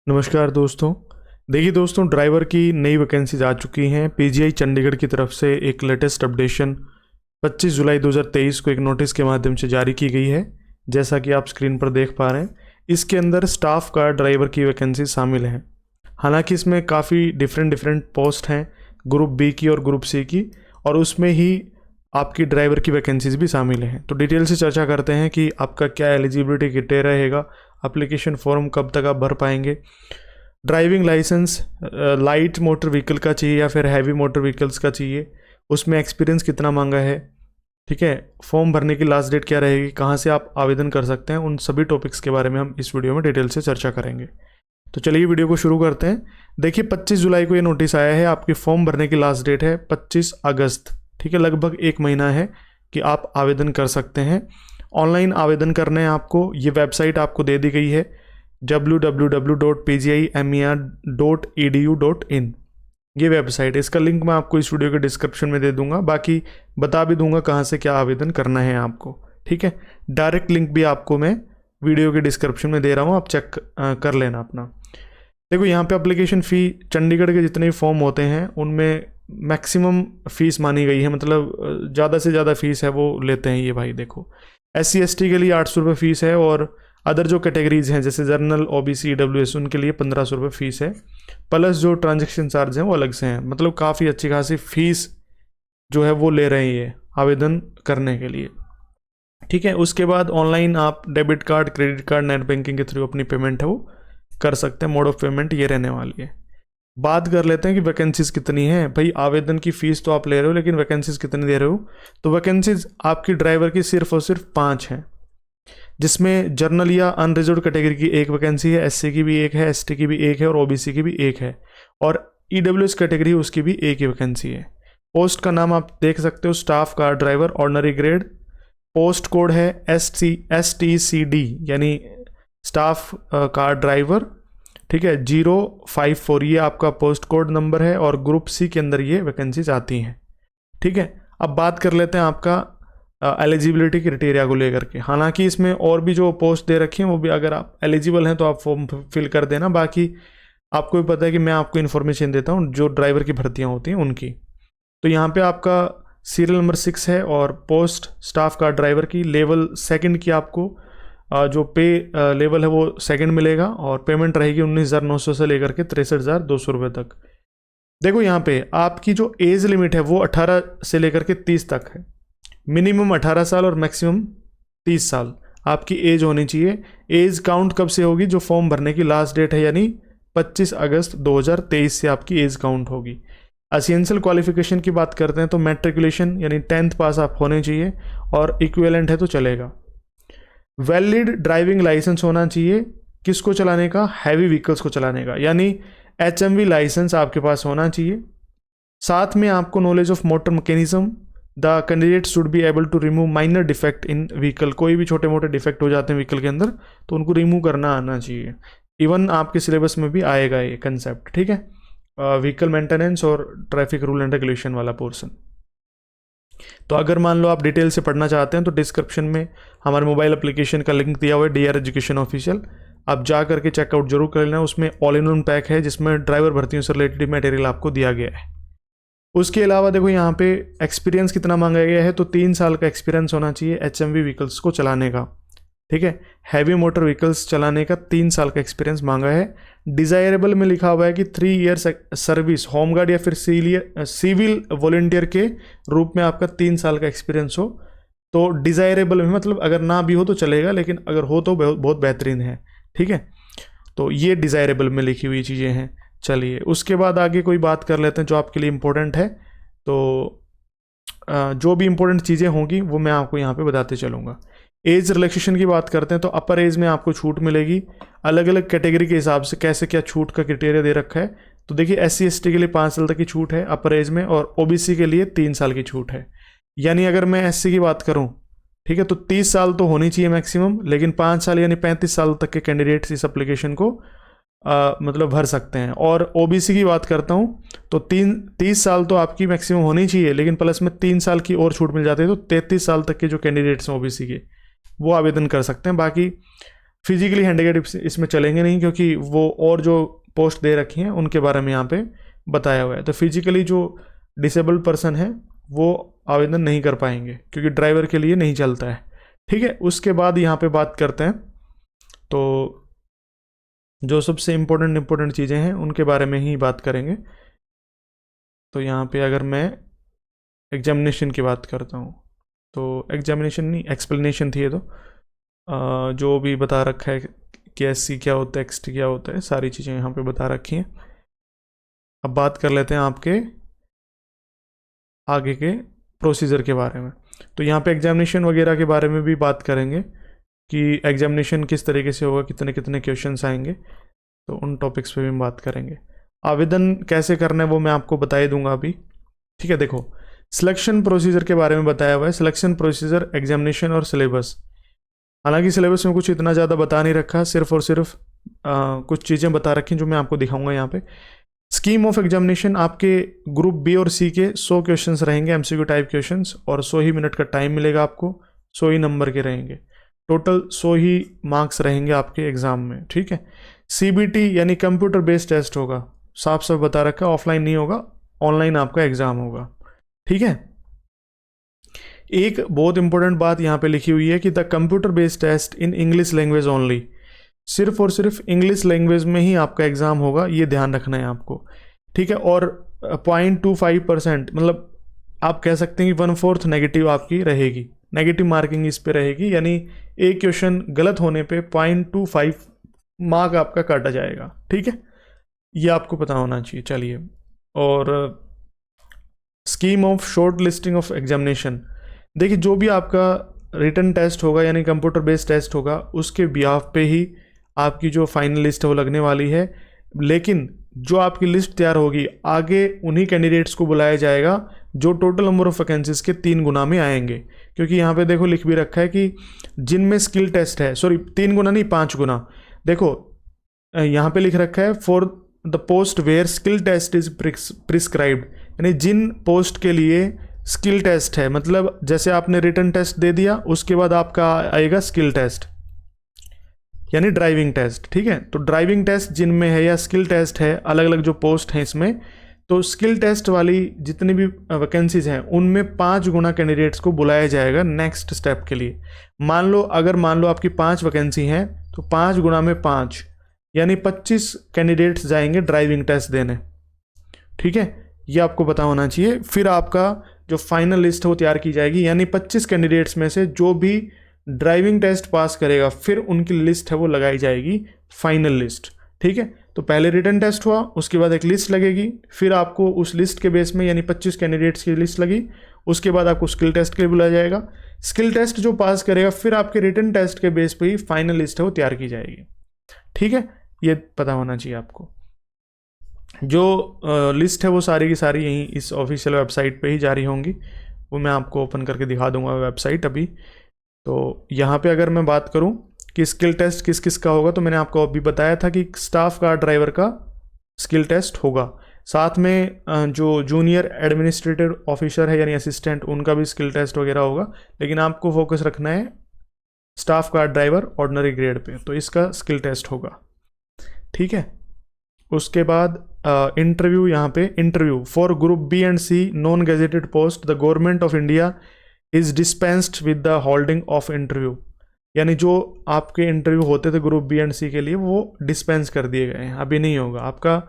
नमस्कार दोस्तों। देखिए दोस्तों, ड्राइवर की नई वैकेंसीज आ चुकी हैं। पीजीआई चंडीगढ़ की तरफ से एक लेटेस्ट अपडेशन 25 जुलाई 2023 को एक नोटिस के माध्यम से जारी की गई है, जैसा कि आप स्क्रीन पर देख पा रहे हैं। इसके अंदर स्टाफ कार ड्राइवर की वैकेंसी शामिल हैं। हालांकि इसमें काफ़ी डिफरेंट पोस्ट हैं, ग्रुप बी की और ग्रुप सी की, और उसमें ही आपकी ड्राइवर की वैकेंसीज भी शामिल हैं। तो डिटेल से चर्चा करते हैं कि आपका क्या एलिजिबिलिटी क्राइटेरिया रहेगा, एप्लीकेशन फॉर्म कब तक आप भर पाएंगे, driving licence light motor vehicle का चाहिए या फिर हैवी मोटर व्हीकल्स का चाहिए, उसमें एक्सपीरियंस कितना मांगा है, ठीक है, फॉर्म भरने की लास्ट डेट क्या रहेगी, कहाँ से आप आवेदन कर सकते हैं, उन सभी टॉपिक्स के बारे में हम इस वीडियो में डिटेल से चर्चा करेंगे। तो चलिए वीडियो को शुरू करते हैं। देखिए 25 जुलाई को ये नोटिस आया है, आपकी फॉर्म भरने की लास्ट डेट है 25 अगस्त, ठीक है, लगभग एक महीना है कि आप आवेदन कर सकते हैं। ऑनलाइन आवेदन करने हैं आपको, ये वेबसाइट आपको दे दी गई है www.pgimer.edu.in, ये वेबसाइट है। इसका लिंक मैं आपको इस वीडियो के डिस्क्रिप्शन में दे दूंगा, बाकी बता भी दूंगा कहाँ से क्या आवेदन करना है आपको, ठीक है। डायरेक्ट लिंक भी आपको मैं वीडियो के डिस्क्रिप्शन में दे रहा हूँ, आप चेक कर लेना अपना। देखो यहाँ पे एप्लीकेशन फ़ी चंडीगढ़ के जितने भी फॉर्म होते हैं उनमें मैक्सिमम फ़ीस मानी गई है, मतलब ज़्यादा से ज़्यादा फ़ीस है वो लेते हैं ये भाई। देखो SC/ST के लिए 800 रुपये फ़ीस है, और अदर जो कैटेगरीज हैं जैसे जर्नल, OBC, EWS, उनके लिए 1500 रुपये फ़ीस है, प्लस जो ट्रांजैक्शन चार्ज हैं वो अलग से हैं। मतलब काफ़ी अच्छी खासी फ़ीस जो है वो ले रहे हैं ये आवेदन करने के लिए, ठीक है। उसके बाद ऑनलाइन आप debit card, credit card, net banking के थ्रू अपनी पेमेंट है वो कर सकते हैं। मोड ऑफ पेमेंट ये रहने वाली है। बात कर लेते हैं कि वैकेंसीज कितनी हैं। भाई आवेदन की फ़ीस तो आप ले रहे हो, लेकिन वैकेंसीज कितनी दे रहे हो? तो वैकेंसीज आपकी ड्राइवर की सिर्फ और सिर्फ 5 हैं, जिसमें जर्नल या अनरिजर्व्ड कैटेगरी की एक वैकेंसी है, SC की भी एक है, ST की भी एक है, और OBC की भी एक है, और EWS कैटेगरी उसकी भी एक ही वैकेंसी है। पोस्ट का नाम आप देख सकते हो, staff car driver ordinary grade. Post code है STCD, यानी स्टाफ कार ड्राइवर, ठीक है, 054, ये आपका पोस्ट कोड नंबर है, और ग्रुप सी के अंदर ये वैकेंसीज आती हैं, ठीक है। अब बात कर लेते हैं आपका एलिजिबिलिटी क्राइटेरिया को लेकर के। हालांकि इसमें और भी जो पोस्ट दे रखी हैं वो भी, अगर आप एलिजिबल हैं तो आप फॉर्म फिल कर देना। बाकी आपको भी पता है कि मैं आपको इन्फॉर्मेशन देता हूँ जो ड्राइवर की भर्तियाँ होती हैं उनकी। तो यहाँ पे आपका सीरियल नंबर 6 है, और पोस्ट स्टाफ कार ड्राइवर की लेवल 2 की आपको जो पे लेवल है वो 2 मिलेगा, और पेमेंट रहेगी 19,900 से लेकर के 63,200 रुपये तक। देखो यहाँ पे आपकी जो एज लिमिट है वो 18 से लेकर के 30 तक है। मिनिमम 18 साल और मैक्सिमम 30 साल आपकी एज होनी चाहिए। एज काउंट कब से होगी? जो फॉर्म भरने की लास्ट डेट है, यानी 25 अगस्त 2023 से आपकी एज काउंट होगी। एसेंशियल क्वालिफिकेशन की बात करते हैं तो मैट्रिकुलेशन यानी 10th पास आप होने चाहिए, और इक्विवेलेंट है तो चलेगा। वैलिड ड्राइविंग लाइसेंस होना चाहिए, किसको चलाने का? हैवी व्हीकल्स को चलाने का, यानी HMV लाइसेंस आपके पास होना चाहिए। साथ में आपको knowledge of motor mechanism, the candidate should be able to remove minor defect in vehicle, कोई भी छोटे मोटे डिफेक्ट हो जाते हैं व्हीकल के अंदर तो उनको रिमूव करना आना चाहिए। इवन आपके सिलेबस में भी आएगा ये कंसेप्ट, ठीक है, व्हीकल मेंटेनेंस और ट्रैफिक रूल एंड रेगुलेशन वाला पोर्शन। तो अगर मान लो आप डिटेल से पढ़ना चाहते हैं तो डिस्क्रिप्शन में हमारे मोबाइल एप्लीकेशन का लिंक दिया हुआ है, DR एजुकेशन ऑफिशियल, आप जा करके चेकआउट जरूर कर लेना। उसमें ऑल इन वन पैक है जिसमें ड्राइवर भर्तियों से रिलेटेड मटेरियल आपको दिया गया है। उसके अलावा देखो यहाँ पे एक्सपीरियंस कितना मांगा गया है, तो 3 साल का एक्सपीरियंस होना चाहिए HMV व्हीकल्स को चलाने का, ठीक है। हैवी मोटर व्हीकल्स चलाने का 3 साल का एक्सपीरियंस मांगा है। डिजायरेबल में लिखा हुआ है कि 3 ईयर्स सर्विस होमगार्ड या फिर सिविल वॉलंटियर के रूप में आपका 3 साल का एक्सपीरियंस हो। तो डिजायरेबल में मतलब अगर ना भी हो तो चलेगा, लेकिन अगर हो तो बहुत बेहतरीन है, ठीक है। तो ये डिजायरेबल में लिखी हुई चीज़ें हैं। चलिए उसके बाद आगे कोई बात कर लेते हैं जो आपके लिए इम्पोर्टेंट है। तो जो भी इम्पोर्टेंट चीज़ें होंगी वो मैं आपको यहाँ पे बताते चलूँगा। एज रिलैक्सेशन की बात करते हैं तो अपर एज में आपको छूट मिलेगी। अलग अलग कैटेगरी के हिसाब से कैसे क्या छूट का क्राइटेरिया दे रखा है, तो देखिए SC/ST के लिए 5 साल तक की छूट है अपर एज में, और OBC के लिए 3 साल की छूट है। यानी अगर मैं SC की बात करूँ, ठीक है, तो 30 साल तो होनी चाहिए मैक्सिमम, लेकिन 5 साल यानी 35 साल तक के कैंडिडेट्स इस एप्लीकेशन को मतलब भर सकते हैं। और OBC की बात करता हूँ तो 30 साल तो आपकी मैक्सिमम होनी चाहिए, लेकिन प्लस में 3 साल की और छूट मिल जाती है, तो 33 साल तक के जो कैंडिडेट्स हैं OBC के वो आवेदन कर सकते हैं। बाकी फिजिकली हैंडिकैप्ड इसमें चलेंगे नहीं, क्योंकि वो और जो पोस्ट दे रखी हैं उनके बारे में यहाँ पे बताया हुआ है। तो फिजिकली जो डिसेबल्ड पर्सन है वो आवेदन नहीं कर पाएंगे, क्योंकि ड्राइवर के लिए नहीं चलता है। ठीक है, उसके बाद यहाँ पे बात करते हैं, तो जो सबसे इम्पोर्टेंट चीज़ें हैं उनके बारे में ही बात करेंगे। तो यहाँ पे अगर मैं एग्जामिनेशन की बात करता हूँ, तो एग्जामिनेशन नहीं, एक्सप्लेनेशन थी ये तो। जो भी बता रखा है कि एससी क्या होता है, एक्सटी क्या होता है, सारी चीज़ें यहाँ पे बता रखी हैं। अब बात कर लेते हैं आपके आगे के प्रोसीजर के बारे में। तो यहाँ पे एग्जामिनेशन वगैरह के बारे में भी बात करेंगे कि एग्जामिनेशन किस तरीके से होगा, कितने कितने क्वेश्चंस आएंगे, तो उन टॉपिक्स पे भी हम बात करेंगे। आवेदन कैसे करना है वो मैं आपको बता ही दूंगा अभी। ठीक है, देखो सिलेक्शन प्रोसीजर के बारे में बताया हुआ है, सिलेक्शन प्रोसीजर, एग्जामिनेशन और सिलेबस। हालांकि सिलेबस में कुछ इतना ज़्यादा बता नहीं रखा, सिर्फ और सिर्फ कुछ चीज़ें बता रखी जो मैं आपको दिखाऊंगा यहाँ पे। स्कीम ऑफ एग्जामिनेशन, आपके ग्रुप बी और सी के 100 क्वेश्चंस रहेंगे, एमसीक्यू टाइप क्वेश्चंस, और 100 ही मिनट का टाइम मिलेगा आपको, 100 ही नंबर के रहेंगे, टोटल 100 ही मार्क्स रहेंगे आपके एग्जाम में। ठीक है, सीबीटी यानी कंप्यूटर बेस्ड टेस्ट होगा, साफ साफ बता रखा है, ऑफलाइन नहीं होगा, ऑनलाइन आपका एग्जाम होगा। ठीक है, एक बहुत इंपॉर्टेंट बात यहाँ पे लिखी हुई है कि the computer based test in English language only, सिर्फ और सिर्फ इंग्लिश लैंग्वेज में ही आपका एग्जाम होगा, ये ध्यान रखना है आपको। ठीक है, और 0.25%, मतलब आप कह सकते हैं कि 1/4 नेगेटिव आपकी रहेगी, नेगेटिव मार्किंग इस पे रहेगी, यानी एक क्वेश्चन गलत होने पे 0.25 मार्क आपका काटा जाएगा। ठीक है, ये आपको पता होना चाहिए। चलिए, और scheme of short listing of examination, देखिए जो भी आपका रिटन टेस्ट होगा यानी कंप्यूटर बेस्ड टेस्ट होगा, उसके बिहाफ पे ही आपकी जो फाइनल लिस्ट है वो लगने वाली है। लेकिन जो आपकी लिस्ट तैयार होगी, आगे उन्हीं कैंडिडेट्स को बुलाया जाएगा जो टोटल नंबर ऑफ वैकेंसीज के 3 गुना में आएंगे। क्योंकि यहाँ पे देखो लिख भी रखा है कि जिनमें स्किल टेस्ट है, सॉरी 3 गुना नहीं 5 गुना, देखो यहाँ पे लिख रखा है for the post where skill test is prescribed, यानी जिन पोस्ट के लिए स्किल टेस्ट है, मतलब जैसे आपने रिटन टेस्ट दे दिया, उसके बाद आपका आएगा स्किल टेस्ट यानी ड्राइविंग टेस्ट। ठीक है, तो ड्राइविंग टेस्ट जिनमें है या स्किल टेस्ट है, अलग अलग जो पोस्ट हैं इसमें, तो स्किल टेस्ट वाली जितनी भी वैकेंसीज हैं उनमें 5 गुना कैंडिडेट्स को बुलाया जाएगा नेक्स्ट स्टेप के लिए। मान लो आपकी 5 वैकेंसी हैं, तो 5 गुना में 5 यानी 25 कैंडिडेट्स जाएंगे ड्राइविंग टेस्ट देने। ठीक है, ये आपको पता होना चाहिए। फिर आपका जो फाइनल लिस्ट है वो तैयार की जाएगी, यानी 25 कैंडिडेट्स में से जो भी ड्राइविंग टेस्ट पास करेगा, फिर उनकी लिस्ट है वो लगाई जाएगी, फाइनल लिस्ट। ठीक है, तो पहले रिटन टेस्ट हुआ, उसके बाद एक लिस्ट लगेगी, फिर आपको उस लिस्ट के बेस में यानी 25 कैंडिडेट्स की लिस्ट लगी, उसके बाद आपको स्किल टेस्ट के लिए बुलाया जाएगा। स्किल टेस्ट जो पास करेगा, फिर आपके रिटन टेस्ट के बेस पे ही फाइनल लिस्ट है वो तैयार की जाएगी। ठीक है, ये पता होना चाहिए आपको। जो लिस्ट है वो सारी की सारी यहीं इस ऑफिशियल वेबसाइट पे ही जारी होंगी, वो मैं आपको ओपन करके दिखा दूंगा वेबसाइट अभी। तो यहाँ पे अगर मैं बात करूँ कि स्किल टेस्ट किस किस का होगा, तो मैंने आपको अभी बताया था कि स्टाफ कार ड्राइवर का स्किल टेस्ट होगा, साथ में जो जूनियर एडमिनिस्ट्रेटिव ऑफिसर है यानी असिस्टेंट, उनका भी स्किल टेस्ट वगैरह होगा। लेकिन आपको फोकस रखना है staff car driver ordinary grade pay, तो इसका स्किल टेस्ट होगा। ठीक है, उसके बाद इंटरव्यू, यहाँ पे interview for group B and C non gazetted post the government of India is dispensed with the holding of interview, यानी जो आपके इंटरव्यू होते थे ग्रुप बी एंड सी के लिए वो डिस्पेंस कर दिए गए हैं, अभी नहीं होगा आपका।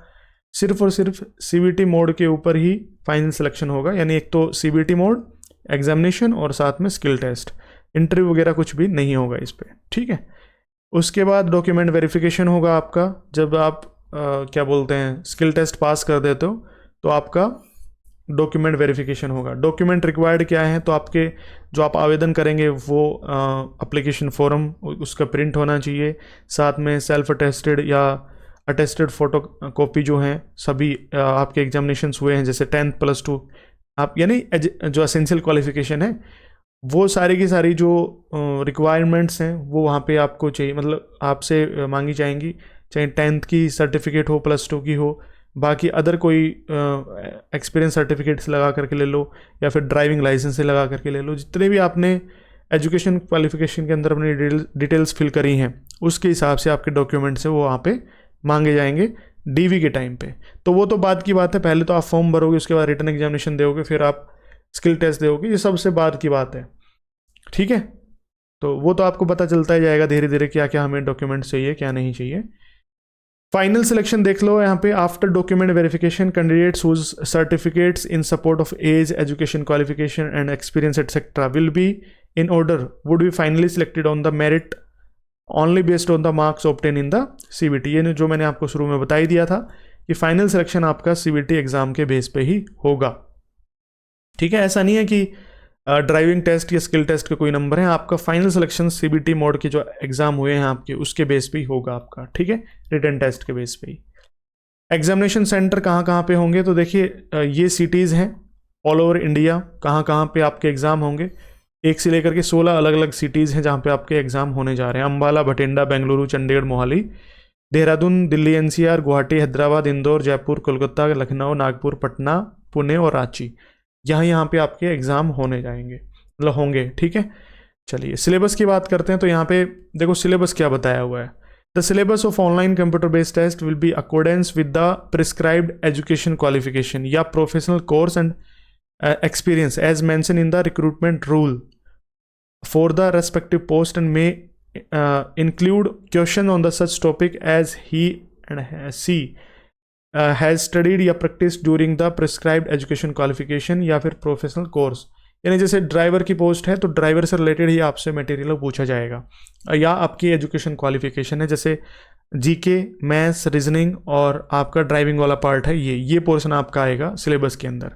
सिर्फ और सिर्फ सीबीटी मोड के ऊपर ही फाइनल सिलेक्शन होगा, यानी एक तो सीबीटी मोड, एग्जामिनेशन और साथ में स्किल टेस्ट, इंटरव्यू वगैरह कुछ भी नहीं होगा इस पर। ठीक है, उसके बाद डॉक्यूमेंट वेरिफिकेशन होगा आपका। जब आप क्या बोलते हैं स्किल टेस्ट पास कर देते हो तो आपका डॉक्यूमेंट वेरिफिकेशन होगा। डॉक्यूमेंट रिक्वायर्ड क्या है, तो आपके जो आप आवेदन करेंगे वो एप्लीकेशन फॉर्म उसका प्रिंट होना चाहिए, साथ में सेल्फ अटेस्टेड या अटेस्टेड फोटो कॉपी जो हैं सभी आपके एग्जामिनेशन हुए हैं, जैसे 10th +2 आप यानी जो एसेंशियल क्वालिफिकेशन है, वो सारी की सारी जो रिक्वायरमेंट्स हैं वो वहाँ पे आपको चाहिए, मतलब आपसे मांगी जाएंगी, चाहे 10th की सर्टिफिकेट हो, +2 की हो, बाकी अदर कोई एक्सपीरियंस सर्टिफिकेट्स लगा करके ले लो, या फिर ड्राइविंग लाइसेंस से लगा करके ले लो, जितने भी आपने एजुकेशन क्वालिफिकेशन के अंदर अपनी डिटेल्स फिल करी हैं उसके हिसाब से आपके डॉक्यूमेंट्स है वो वहाँ पे मांगे जाएंगे डीवी के टाइम पे। तो वो तो बाद की बात है, पहले तो आप फॉर्म भरोगे, उसके बाद रिटन एग्जामिनेशन दोगे, फिर आप स्किल टेस्ट दोगे, ये सबसे बाद की बात है, ठीक है। तो वो तो आपको पता चलता ही जाएगा धीरे धीरे क्या क्या हमें डॉक्यूमेंट्स चाहिए क्या नहीं चाहिए। फाइनल सिलेक्शन देख लो यहाँ पे, after document verification candidates whose certificates in support of age, education qualification and experience etcetera will be in order would be finally selected on the merit only based on the marks obtain in the CBT. ये जो मैंने आपको शुरू में बता ही दिया था कि फाइनल सिलेक्शन आपका सीबीटी एग्जाम के बेस पे ही होगा, ठीक है। ऐसा नहीं है कि ड्राइविंग टेस्ट या स्किल टेस्ट के कोई नंबर है, आपका फाइनल सिलेक्शन सीबीटी मोड के जो एग्जाम हुए हैं आपके उसके बेस पे ही होगा आपका, ठीक है, रिटन टेस्ट के बेस पे ही। एग्जामिनेशन सेंटर कहाँ कहाँ पे होंगे, तो देखिए ये सिटीज़ हैं ऑल ओवर इंडिया, कहाँ कहाँ पे आपके एग्ज़ाम होंगे, एक से लेकर के 16 अलग अलग सिटीज़ हैं जहाँ पे आपके एग्ज़ाम होने जा रहे हैं। अम्बाला, भटिंडा, बेंगलुरु, चंडीगढ़, मोहाली, देहरादून, दिल्ली एनसीआर, गुवाहाटी, हैदराबाद, इंदौर, जयपुर, कोलकाता, लखनऊ, नागपुर, पटना, पुणे और रांची, यहाँ पे आपके एग्ज़ाम होने जाएंगे, मतलब होंगे, ठीक है। चलिए सिलेबस की बात करते हैं। तो यहाँ पे देखो सिलेबस क्या बताया हुआ है, the syllabus of online computer based test will be accordance with the prescribed education qualification या professional course and experience as mentioned in the recruitment rule for the respective post and may include question on the such topic as he and she has studied या practice during the prescribed education qualification या फिर professional course. यानी जैसे driver की post है तो driver से related ही आपसे मटेरियल पूछा जाएगा, या आपकी एजुकेशन क्वालिफिकेशन है जैसे जीके, मैथ्स, रीजनिंग और आपका ड्राइविंग वाला पार्ट है, ये पोर्शन आपका आएगा सिलेबस के अंदर,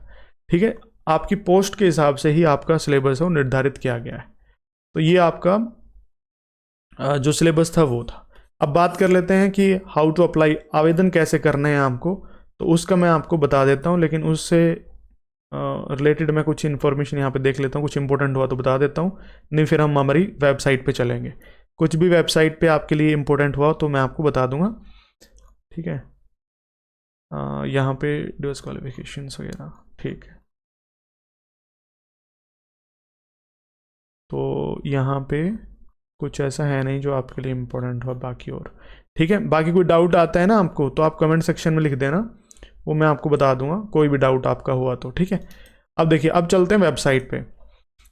ठीक है। आपकी पोस्ट के हिसाब से ही आपका सिलेबस है वो निर्धारित किया गया है। तो ये आपका जो सिलेबस था वो था। अब बात कर लेते हैं कि हाउ टू अप्लाई, आवेदन कैसे करना है आपको, तो उसका मैं आपको बता देता हूँ, लेकिन उससे रिलेटेड मैं कुछ इन्फॉर्मेशन यहाँ पे देख लेता हूँ, कुछ इंपॉर्टेंट हुआ तो बता देता हूँ, नहीं फिर हम हमारी वेबसाइट पे चलेंगे। कुछ भी वेबसाइट पे आपके लिए इंपॉर्टेंट हुआ तो मैं आपको बता दूंगा, ठीक है। यहाँ पे डिस्क्वालिफिकेशंस वगैरह, ठीक है। तो यहाँ पे कुछ ऐसा है नहीं जो आपके लिए इम्पोर्टेंट हो बाकी और, ठीक है। बाकी कोई डाउट आता है ना आपको तो आप कमेंट सेक्शन में लिख देना, वो मैं आपको बता दूंगा कोई भी डाउट आपका हुआ तो, ठीक है। अब देखिए अब चलते हैं वेबसाइट पे।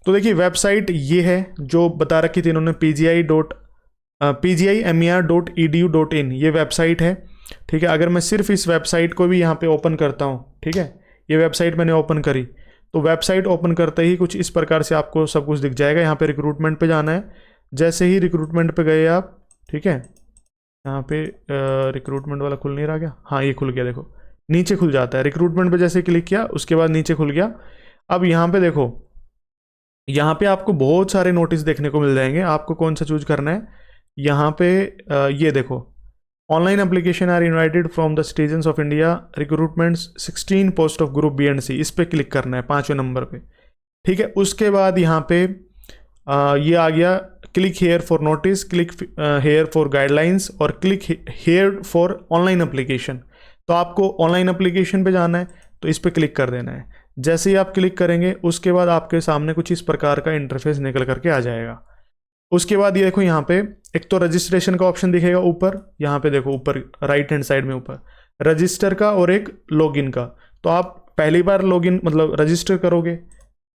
तो देखिए वेबसाइट ये है जो बता रखी थी इन्होंने, pgimer.edu.in ये वेबसाइट है, ठीक है। अगर मैं सिर्फ इस वेबसाइट को भी यहाँ पे ओपन करता हूँ, ठीक है, ये वेबसाइट मैंने ओपन करी, तो वेबसाइट ओपन करते ही कुछ इस प्रकार से आपको सब कुछ दिख जाएगा। यहाँ पे रिक्रूटमेंट पे जाना है, जैसे ही रिक्रूटमेंट पे गए आप, ठीक है, यहाँ पे रिक्रूटमेंट वाला खुल नहीं रहा क्या, हाँ ये खुल गया, देखो नीचे खुल जाता है। रिक्रूटमेंट पे जैसे क्लिक किया उसके बाद नीचे खुल गया। अब यहाँ पे देखो, यहाँ पे आपको बहुत सारे नोटिस देखने को मिल जाएंगे, आपको कौन सा चूज करना है। यहाँ पे ये देखो, online application are invited from the citizens of India, recruitments 16 post of group B and C, इस पे क्लिक करना है 5वें नंबर पे, ठीक है। उसके बाद यहाँ पे ये आ गया click here for notice, click here for guidelines और click here for online application. तो आपको ऑनलाइन एप्लीकेशन पे जाना है तो इस पे क्लिक कर देना है। जैसे ही आप क्लिक करेंगे उसके बाद आपके सामने कुछ इस प्रकार का इंटरफेस निकल करके आ जाएगा। उसके बाद ये देखो यहाँ पे एक तो रजिस्ट्रेशन का ऑप्शन दिखेगा ऊपर, यहाँ पे देखो ऊपर राइट हैंड साइड में ऊपर रजिस्टर का और एक लॉगिन का। तो आप पहली बार लॉगिन मतलब रजिस्टर करोगे,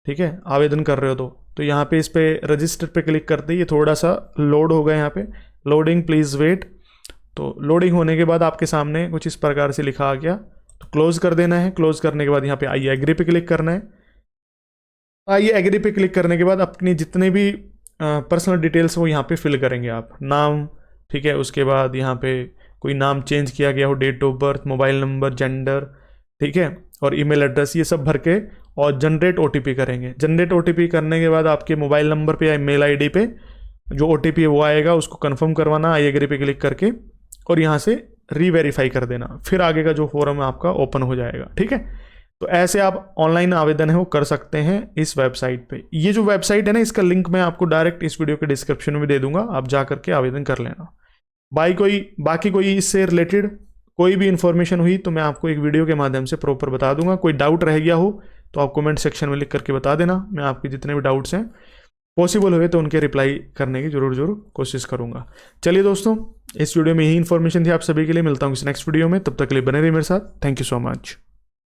ठीक है, आवेदन कर रहे हो तो यहाँ पे इस पे रजिस्टर पे क्लिक करते ही ये थोड़ा सा लोड होगा, यहाँ पे लोडिंग प्लीज़ वेट। तो लोडिंग होने के बाद आपके सामने कुछ इस प्रकार से लिखा आ गया, तो क्लोज कर देना है। क्लोज करने के बाद यहाँ पे आई एग्री पे क्लिक करना है। आई एग्री पे क्लिक करने के बाद अपनी जितने भी पर्सनल डिटेल्स वो यहाँ पे फिल करेंगे आप, नाम, ठीक है, उसके बाद यहाँ पे कोई नाम चेंज किया गया हो, date of birth, mobile number, gender, ठीक है, और ईमेल एड्रेस, ये सब भर के और जनरेट ओटीपी करेंगे। जनरेट ओटीपी करने के बाद आपके मोबाइल नंबर पे या मेल आईडी पे जो ओटीपी है वो आएगा, उसको कंफर्म करवाना आई एग्री पे क्लिक करके और यहाँ से रीवेरीफाई कर देना। फिर आगे का जो फॉर्म है आपका ओपन हो जाएगा, ठीक है। तो ऐसे आप ऑनलाइन आवेदन है वो कर सकते हैं इस वेबसाइट पे। ये जो वेबसाइट है ना, इसका लिंक मैं आपको डायरेक्ट इस वीडियो के डिस्क्रिप्शन में दे दूंगा, आप जा करके आवेदन कर लेना। बाकी कोई इससे रिलेटेड कोई भी इन्फॉर्मेशन हुई तो मैं आपको एक वीडियो के माध्यम से प्रॉपर बता दूंगा। कोई डाउट रह गया हो तो आप कमेंट सेक्शन में लिख करके बता देना, मैं आपके जितने भी डाउट्स हैं पॉसिबल हुए तो उनके रिप्लाई करने की जरूर कोशिश करूंगा। चलिए दोस्तों, इस वीडियो में यही इन्फॉर्मेशन थी आप सभी के लिए। मिलता हूँ किसी नेक्स्ट वीडियो में, तब तक के लिए बने रहिए मेरे साथ। Thank you so much.